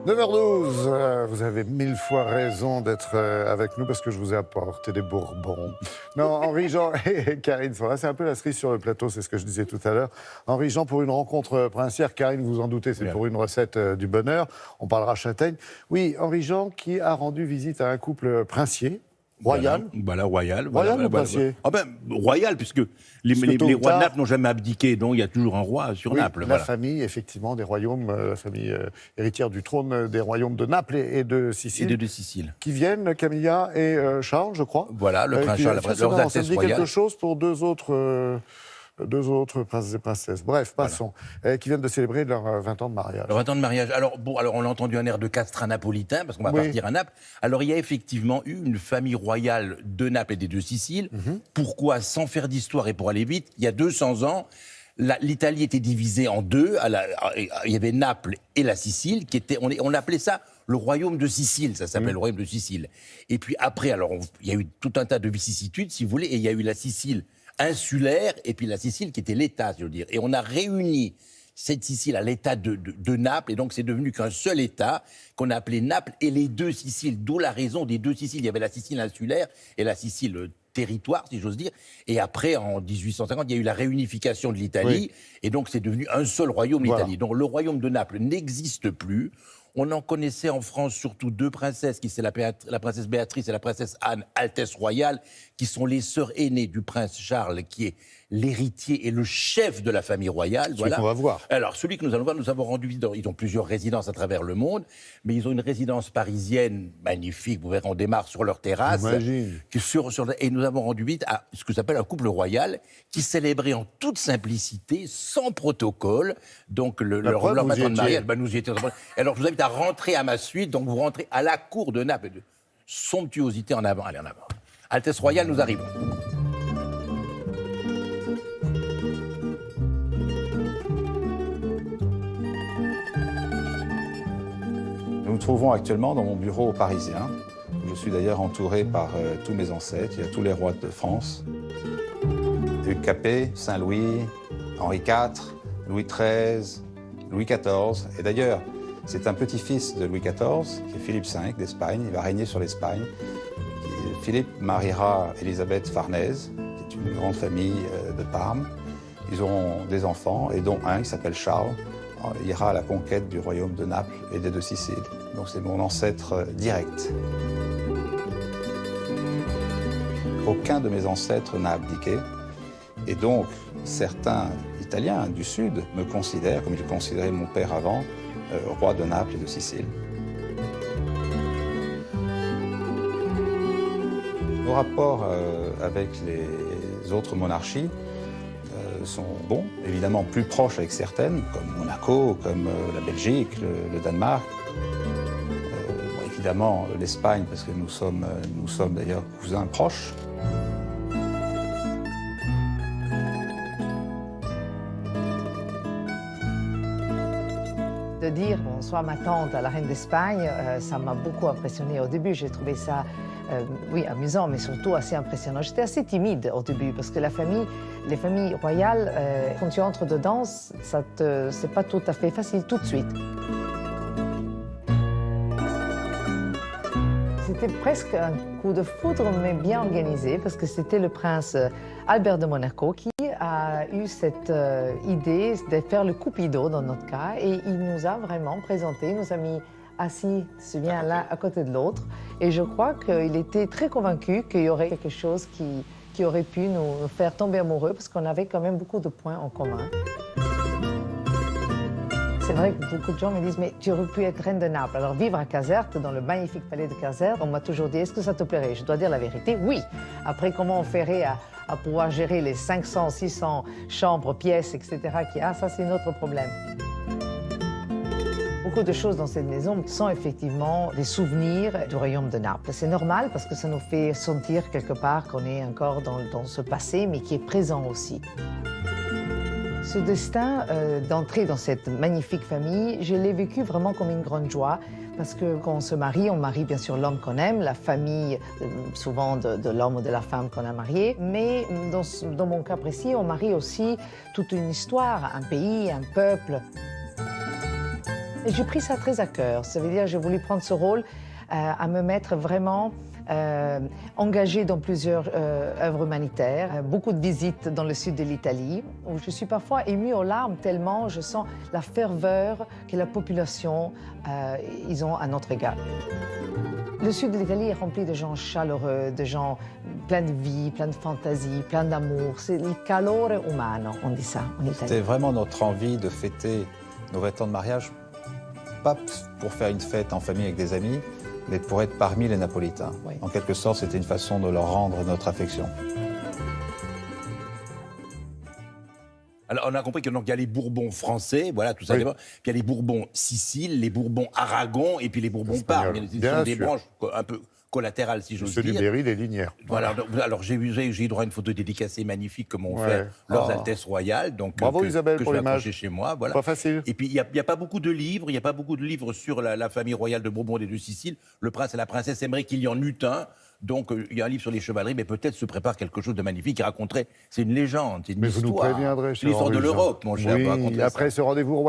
9h12, vous avez 1000 fois raison d'être avec nous parce que je vous ai apporté des Bourbons. Non, Henri-Jean et Karine sont là. C'est un peu la cerise sur le plateau, c'est ce que je disais tout à l'heure. Henri-Jean pour une rencontre princière. Karine, vous en doutez, c'est pour une recette du bonheur. On parlera châtaigne. Oui, Henri-Jean qui a rendu visite à un couple princier. Royal. Voilà, royal. Royal ou princier ? Ah ben, royal, puisque les rois de Naples n'ont jamais abdiqué, donc il y a toujours un roi sur Naples. La famille, effectivement, des royaumes, la famille héritière du trône des royaumes de Naples et de Sicile. Et de Sicile. Qui viennent, Camilla et Charles, je crois. Voilà, le prince Charles, leurs altesses ça dit royales. quelque chose pour deux autres princes et princesses. Bref, passons. Qui viennent de célébrer leurs 20 ans de mariage. Leurs 20 ans de mariage. Alors, on a entendu un air de castre napolitain, parce qu'on va partir à Naples. Alors, il y a effectivement eu une famille royale de Naples et des deux Siciles. Pourquoi, sans faire d'histoire et pour aller vite, il y a 200 ans, l'Italie était divisée en deux. Il y avait Naples et la Sicile, on appelait ça le royaume de Sicile, ça s'appelle le royaume de Sicile. Et puis après, alors, il y a eu tout un tas de vicissitudes, si vous voulez, et il y a eu la Sicile insulaire, et puis la Sicile qui était l'État, je veux dire. Et on a réuni cette Sicile à l'État de Naples, et donc c'est devenu qu'un seul État, qu'on a appelé Naples, et les deux Siciles, d'où la raison des deux Siciles. Il y avait la Sicile insulaire et la Sicile territoire, si j'ose dire. Et après, en 1850, il y a eu la réunification de l'Italie, et donc c'est devenu un seul royaume, l'Italie. Donc le royaume de Naples n'existe plus. On en connaissait en France surtout deux princesses, qui c'est la princesse Béatrice et la princesse Anne, Altesse royale, qui sont les sœurs aînées du prince Charles, qui est l'héritier et le chef de la famille royale. Celui qu'on va voir. Alors, celui que nous allons voir, nous avons rendu visite. Ils ont plusieurs résidences à travers le monde, mais ils ont une résidence parisienne magnifique. Vous verrez, on démarre sur leur terrasse. J'imagine. Et nous avons rendu visite à ce que s'appelle un couple royal qui célébrait en toute simplicité, sans protocole, donc leur matin de mariage. Nous y étions. Alors, je vous invite à rentrer à ma suite. Donc, vous rentrez à la cour de Naples. De somptuosité en avant. Allez, en avant. Altesse royale, nous arrivons. Nous nous trouvons actuellement dans mon bureau parisien. Je suis d'ailleurs entouré par tous mes ancêtres. Il y a tous les rois de France. Hugues Capet, Saint-Louis, Henri IV, Louis XIII, Louis XIV. Et d'ailleurs, c'est un petit-fils de Louis XIV, qui est Philippe V d'Espagne. Il va régner sur l'Espagne. Philippe mariera Elisabeth Farnèse, qui est une grande famille de Parme. Ils auront des enfants, et dont un qui s'appelle Charles. Il ira à la conquête du royaume de Naples et des deux Siciles. Donc c'est mon ancêtre direct. Aucun de mes ancêtres n'a abdiqué. Et donc, certains Italiens du Sud me considèrent, comme ils considéraient mon père avant, roi de Naples et de Sicile. Nos rapports avec les autres monarchies sont bons, évidemment plus proches avec certaines, comme Monaco, comme la Belgique, le Danemark. Évidemment l'Espagne, parce que nous sommes d'ailleurs cousins proches. De dire bonsoir ma tante à la reine d'Espagne, ça m'a beaucoup impressionné. Au début, j'ai trouvé ça amusant, mais surtout assez impressionnant. J'étais assez timide au début, parce que les familles royales, quand tu entres dedans, c'est pas tout à fait facile tout de suite. C'était presque un coup de foudre, mais bien organisé, parce que c'était le prince Albert de Monaco qui a eu cette idée de faire le cupido dans notre cas, et il nous a vraiment présenté, nous a mis assis, bien l'un à côté de l'autre, et je crois qu'il était très convaincu qu'il y aurait quelque chose qui aurait pu nous faire tomber amoureux, parce qu'on avait quand même beaucoup de points en commun. C'est vrai que beaucoup de gens me disent « mais tu aurais pu être reine de Naples ». Alors vivre à Caserte, dans le magnifique palais de Caserte, on m'a toujours dit « est-ce que ça te plairait ?» Je dois dire la vérité, oui. Après, comment on ferait à pouvoir gérer les 500, 600 chambres, pièces, etc. qu'il y a, ça c'est notre problème. Beaucoup de choses dans cette maison sont effectivement des souvenirs du royaume de Naples. C'est normal parce que ça nous fait sentir quelque part qu'on est encore dans ce passé, mais qui est présent aussi. Ce destin d'entrer dans cette magnifique famille, je l'ai vécu vraiment comme une grande joie, parce que quand on se marie, on marie bien sûr l'homme qu'on aime, la famille souvent de l'homme ou de la femme qu'on a marié, mais dans mon cas précis, on marie aussi toute une histoire, un pays, un peuple. Et j'ai pris ça très à cœur. Ça veut dire que j'ai voulu prendre ce rôle à me mettre vraiment engagée dans plusieurs œuvres humanitaires, beaucoup de visites dans le sud de l'Italie, où je suis parfois émue aux larmes tellement je sens la ferveur que la population ils ont à notre égard. Le sud de l'Italie est rempli de gens chaleureux, de gens pleins de vie, pleins de fantaisie, pleins d'amour. C'est il calore umano, on dit ça en italien. C'était vraiment notre envie de fêter nos 20 ans de mariage, pas pour faire une fête en famille avec des amis, mais pour être parmi les Napolitains. Oui. En quelque sorte, c'était une façon de leur rendre notre affection. Alors, on a compris que donc il y a les Bourbons français, voilà, tout ça. Oui. Puis il y a les Bourbons Sicile, les Bourbons Aragon, et puis les Bourbons Parme. Espagnol. Ce Bien sont des sûr. branches un peu collatérales, si j'ose Ceux du dire. Berry, les Linières. Voilà, alors j'ai eu droit à une photo dédicacée magnifique que m'ont Ouais. fait leurs Oh. Altesses royales. Donc, Bravo, que, Isabelle, que pour je vais l'image. accrocher chez moi. Voilà. Pas facile. Et puis, il n'y a pas beaucoup de livres, sur la famille royale de Bourbon et de Sicile. Le prince et la princesse aimeraient qu'il y en eût un. Donc, il y a un livre sur les chevaleries, mais peut-être se prépare quelque chose de magnifique qui raconterait. C'est une légende, c'est une Mais vous histoire. nous préviendrez, C'est l'histoire de Henri Jean. l'Europe, mon cher. Oui, vous raconterez ça. après ce rendez-vous royal.